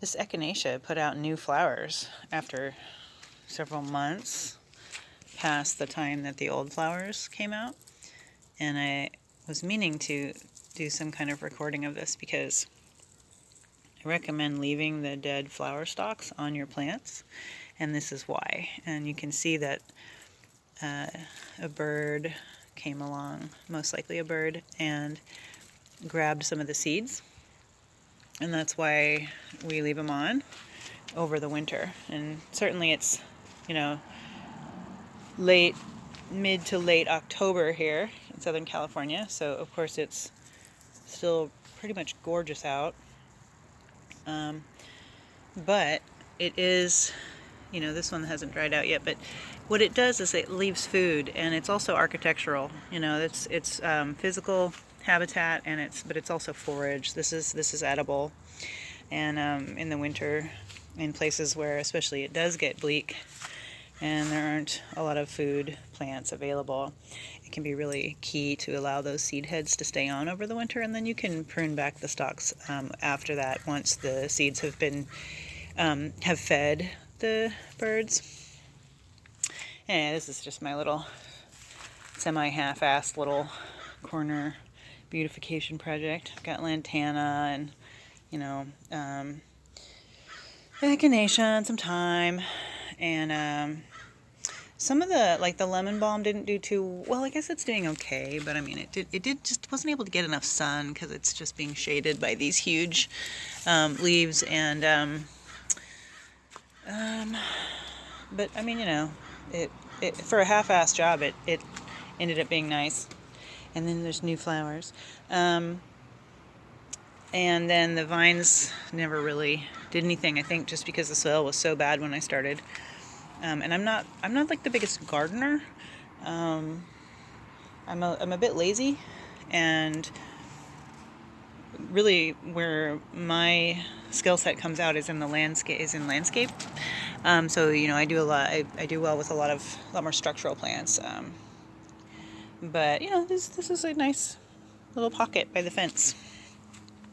This echinacea put out new flowers after several months past the time that the old flowers came out. And I was meaning to do some kind of recording of this because I recommend leaving the dead flower stalks on your plants, and this is why. And you can see that a bird came along, most likely a bird, and grabbed some of the seeds, and that's why we leave them on over the winter. And certainly it's, you know, mid to late October here in Southern California, so of course it's still pretty much gorgeous out. But it is, this one hasn't dried out yet, but what it does is it leaves food, and it's also architectural. It's physical habitat, but it's also forage. This is edible, and in the winter, in places where especially it does get bleak and there aren't a lot of food plants available, it can be really key to allow those seed heads to stay on over the winter, and then you can prune back the stalks after that once the seeds have been have fed the birds. And this is just my little semi-half-assed little corner beautification project. I've got lantana and echinacea and some thyme, and some of the lemon balm didn't do too well. I guess it's doing okay, but I mean it did just wasn't able to get enough sun because it's just being shaded by these huge leaves, and but I mean it for a half-assed job it ended up being nice. And then there's new flowers, and then the vines never really did anything, I think just because the soil was so bad when I started. And I'm not like the biggest gardener. I'm a bit lazy, and really where my skill set comes out is in landscape. So I do a lot. I do well with a lot more structural plants. But this is a nice little pocket by the fence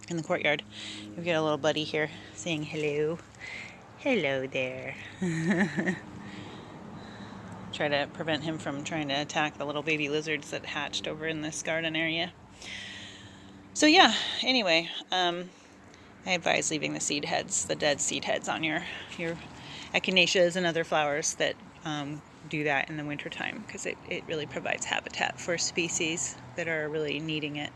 in the courtyard. We've got a little buddy here saying hello. Hello there. Try to prevent him from trying to attack the little baby lizards that hatched over in this garden area. So yeah, anyway, I advise leaving the dead seed heads on your echinaceas and other flowers that do that in the wintertime, because it really provides habitat for species that are really needing it.